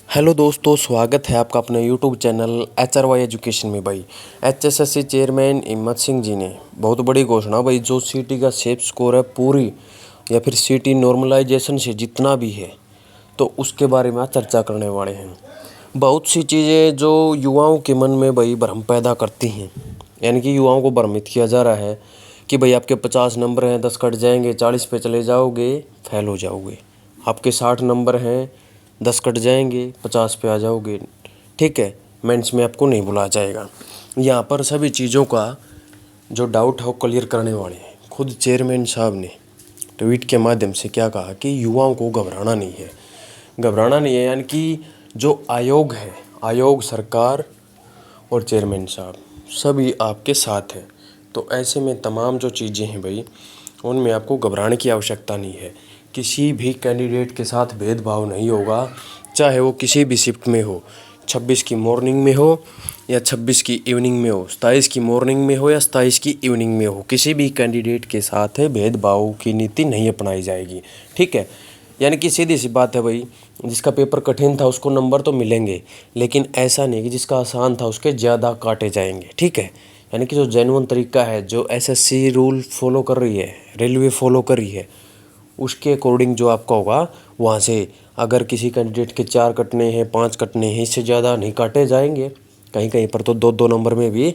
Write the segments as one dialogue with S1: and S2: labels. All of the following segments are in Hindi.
S1: हेलो दोस्तों, स्वागत है आपका अपने यूट्यूब चैनल HRY एजुकेशन में। भाई HSSC चेयरमैन हिम्मत सिंह जी ने बहुत बड़ी घोषणा भाई, जो सीटी का सेफ स्कोर है पूरी या फिर सीटी नॉर्मलाइजेशन से जितना भी है तो उसके बारे में आज चर्चा करने वाले हैं। बहुत सी चीज़ें जो युवाओं के मन में भाई भ्रम पैदा करती हैं, यानी कि युवाओं को भ्रमित किया जा रहा है कि भाई आपके 50 नंबर हैं, 10 कट जाएंगे, 40 पे चले जाओगे, फेल हो जाओगे। आपके 60 नंबर हैं, 10 कट जाएंगे, 50 पे आ जाओगे, ठीक है, मेंस में आपको नहीं बुलाया जाएगा। यहाँ पर सभी चीज़ों का जो डाउट है वो क्लियर करने वाले हैं। खुद चेयरमैन साहब ने ट्वीट के माध्यम से क्या कहा कि युवाओं को घबराना नहीं है, घबराना नहीं है, यानी कि जो आयोग है, आयोग, सरकार और चेयरमैन साहब सभी आपके साथ हैं। तो ऐसे में तमाम जो चीज़ें हैं भाई, उनमें आपको घबराने की आवश्यकता नहीं है। किसी भी कैंडिडेट के साथ भेदभाव नहीं होगा, चाहे वो किसी भी शिफ्ट में हो, 26 की मॉर्निंग में हो या 26 की इवनिंग में हो, 27 की मॉर्निंग में हो या 27 की इवनिंग में हो, किसी भी कैंडिडेट के साथ भेदभाव की नीति नहीं अपनाई जाएगी, ठीक है। यानी कि सीधी सी बात है भाई, जिसका पेपर कठिन था उसको नंबर तो मिलेंगे, लेकिन ऐसा नहीं कि जिसका आसान था उसके ज़्यादा काटे जाएंगे, ठीक है। यानी कि जो जेन्युइन तरीका है, जो एसएससी रूल फॉलो कर रही है, रेलवे फॉलो कर रही है, उसके अकॉर्डिंग जो आपका होगा वहाँ से अगर किसी कैंडिडेट के 4 कटने हैं, 5 कटने हैं, इससे ज़्यादा नहीं काटे जाएंगे। कहीं कहीं पर तो 2-2 नंबर में भी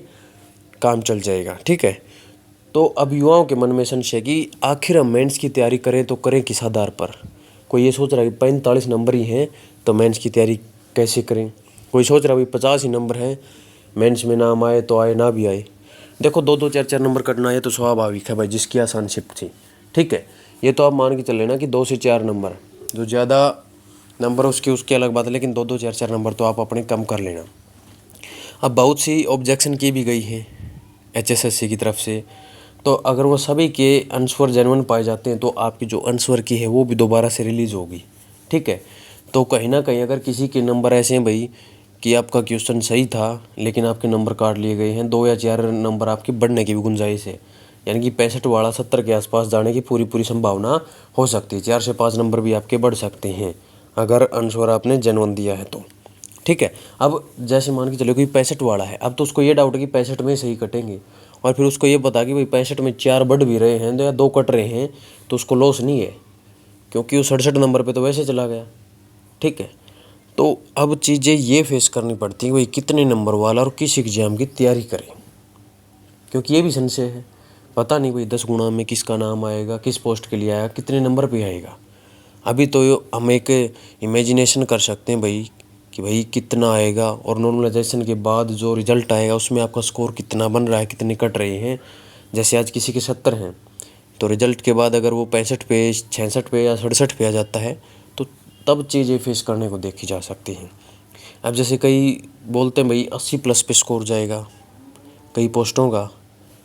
S1: काम चल जाएगा, ठीक है। तो अब युवाओं के मन में संशय कि आखिर हम मेंस की तैयारी करें तो करें किस आधार पर। कोई ये सोच रहा है कि 45 नंबर ही हैं तो मेंस की तैयारी कैसे करें। कोई सोच रहा है भाई 50 ही नंबर हैं, मेंस में नाम आए तो आए, ना भी आए। देखो, 2-2 4-4 नंबर कटना है तो स्वाभाविक है भाई, जिसकी आसान शिफ्ट थी, ठीक है। ये तो आप मान के चल लेना कि 2 से 4 नंबर, जो ज़्यादा नंबर उसकी अलग बात है, लेकिन 2-2 4-4 नंबर तो आप अपने कम कर लेना। अब बहुत सी ऑब्जेक्शन की भी गई है HSSC की तरफ से, तो अगर वो सभी के आंसर जेन्युइन पाए जाते हैं तो आपकी जो आंसर की है वो भी दोबारा से रिलीज़ होगी, ठीक है। तो कहीं ना कहीं अगर किसी के नंबर ऐसे हैं भाई कि आपका क्वेश्चन सही था लेकिन आपके नंबर काट लिए गए हैं, 2 या 4 नंबर आपके बढ़ने की भी गुंजाइश है, यानी कि 65 वाला 70 के आसपास जाने की पूरी संभावना हो सकती है। 4 से 5 नंबर भी आपके बढ़ सकते हैं अगर आंसर आपने जेन्युइन दिया है तो, ठीक है। अब जैसे मान के चलो कोई 65 वाला है, अब तो उसको ये डाउट है कि 65 में सही कटेंगे, और फिर उसको ये पता कि भाई 65 में 4 बढ़ भी रहे हैं या 2 कट रहे हैं तो उसको लॉस नहीं है, क्योंकि वो 67 नंबर पे तो वैसे चला गया, ठीक है। तो अब चीज़ें ये फेस करनी पड़ती है भाई कितने नंबर वाला और किस एग्ज़ाम की तैयारी करें, क्योंकि ये भी संशय है। पता नहीं भाई 10 गुणा में किसका नाम आएगा, किस पोस्ट के लिए आएगा, कितने नंबर पे आएगा। अभी तो हम एक इमेजिनेशन कर सकते हैं भाई कि भाई कितना आएगा, और नॉर्मलाइजेशन के बाद जो रिज़ल्ट आएगा उसमें आपका स्कोर कितना बन रहा है, कितने कट रहे हैं। जैसे आज किसी के 70 हैं तो रिज़ल्ट के बाद अगर वो 65 पे, 66 पे या 67 पे आ जाता है तो तब चीज़ें फेस करने को देखी जा सकती हैं। अब जैसे कई बोलते हैं भाई 80+ पे स्कोर जाएगा कई पोस्टों का,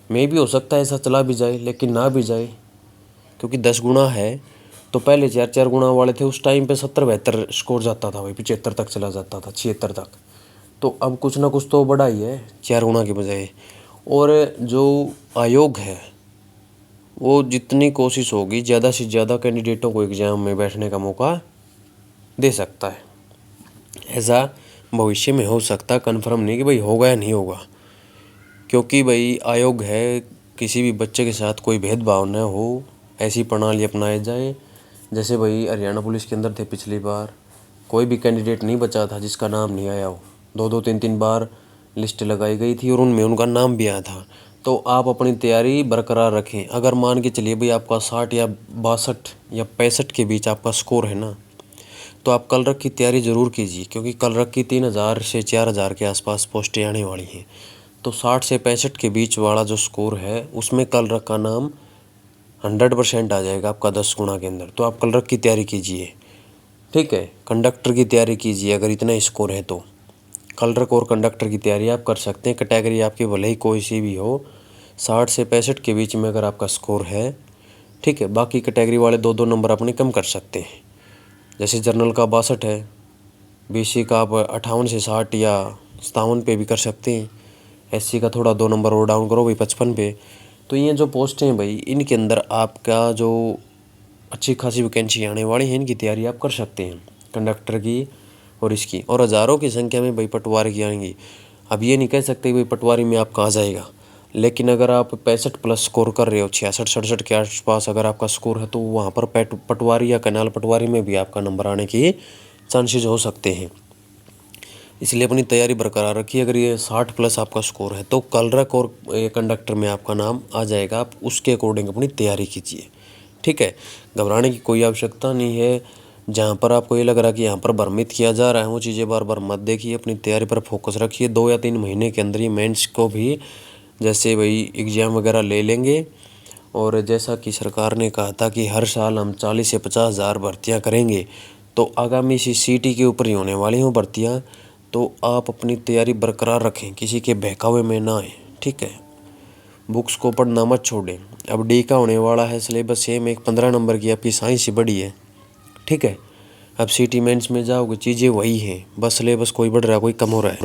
S1: में भी हो सकता है ऐसा चला भी जाए लेकिन ना भी जाए, क्योंकि 10 गुना है तो पहले 4-4 गुना वाले थे उस टाइम पे 70-72 स्कोर जाता था भाई, 75 तक चला जाता था, 76 तक। तो अब कुछ ना कुछ तो बढ़ा ही है 4 गुना के बजाय। और जो आयोग है वो जितनी कोशिश होगी ज़्यादा से ज़्यादा कैंडिडेटों को एग्ज़ाम में बैठने का मौका दे सकता है। ऐसा भविष्य में हो सकता, कन्फर्म नहीं कि भाई होगा या नहीं होगा, क्योंकि भाई आयोग है, किसी भी बच्चे के साथ कोई भेदभाव न हो, ऐसी प्रणाली अपनाई जाए। जैसे भाई हरियाणा पुलिस के अंदर थे पिछली बार, कोई भी कैंडिडेट नहीं बचा था जिसका नाम नहीं आया हो, 2-2 3-3 बार लिस्ट लगाई गई थी और उनमें उनका नाम भी आया था। तो आप अपनी तैयारी बरकरार रखें। अगर मान के चलिए भाई आपका 60 या 62 या 65 के बीच आपका स्कोर है ना, तो आप कल रख की तैयारी ज़रूर कीजिए, क्योंकि कल रख की 3000 से 4000 के आसपास पोस्टें आने वाली हैं। तो 60 से 65 के बीच वाला जो स्कोर है उसमें कल रख का नाम 100% आ जाएगा आपका 10 गुना के अंदर। तो आप कल रख की तैयारी कीजिए, ठीक है। कंडक्टर की तैयारी कीजिए अगर इतना स्कोर है तो कल रख और कंडक्टर की तैयारी आप कर सकते हैं। कैटेगरी आपकी भले ही कोई सी भी हो, 60 से 65 के बीच में अगर आपका स्कोर है, ठीक है। बाकी कैटेगरी वाले 2-2 नंबर अपने कम कर सकते हैं। जैसे जनरल का 62 है, BC का आप 58 से 60 या 57 पे भी कर सकते हैं। SC का थोड़ा 2 नंबर और डाउन करो भाई 55 पे। तो ये जो पोस्ट हैं भाई, इनके अंदर आपका जो अच्छी खासी वैकेंसी आने वाली है, इनकी तैयारी आप कर सकते हैं। कंडक्टर की और इसकी, और हज़ारों की संख्या में भाई पटवारी की आएंगी। अब ये नहीं कह सकते भाई पटवारी में आपका आ जाएगा, लेकिन अगर आप 65+ स्कोर कर रहे हो, 66-67 के आसपास अगर आपका स्कोर है, तो वहाँ पर पटवारी या कैनाल पटवारी में भी आपका नंबर आने की चांसेस हो सकते हैं। इसलिए अपनी तैयारी बरकरार रखिए। अगर ये 60+ आपका स्कोर है तो क्लर्क और कंडक्टर में आपका नाम आ जाएगा, आप उसके अकॉर्डिंग अपनी तैयारी कीजिए। ठीक है, घबराने की कोई आवश्यकता नहीं है। जहाँ पर आपको ये लग रहा है कि यहाँ पर भ्रमित किया जा रहा है, वो चीज़ें बार बार मत देखिए, अपनी तैयारी पर फोकस रखिए। 2 या 3 महीने के अंदर ही मेंस को भी जैसे भाई एग्ज़ाम वगैरह ले लेंगे। और जैसा कि सरकार ने कहा था कि हर साल हम 40 से 50 हज़ार भर्तियाँ करेंगे, तो आगामी सीटी के ऊपर ही होने वाली हों भर्तियाँ। तो आप अपनी तैयारी बरकरार रखें, किसी के बहकावे में ना आए। ठीक है, बुक्स को पढ़ना मत छोड़ें। अब डी का होने वाला है सिलेबस सेम, एक 15 नंबर की आपकी साइंस ही बड़ी है। ठीक है, अब सिटी मेंस में जाओगे चीज़ें वही हैं, बस सिलेबस कोई बढ़ रहा है कोई कम हो रहा है।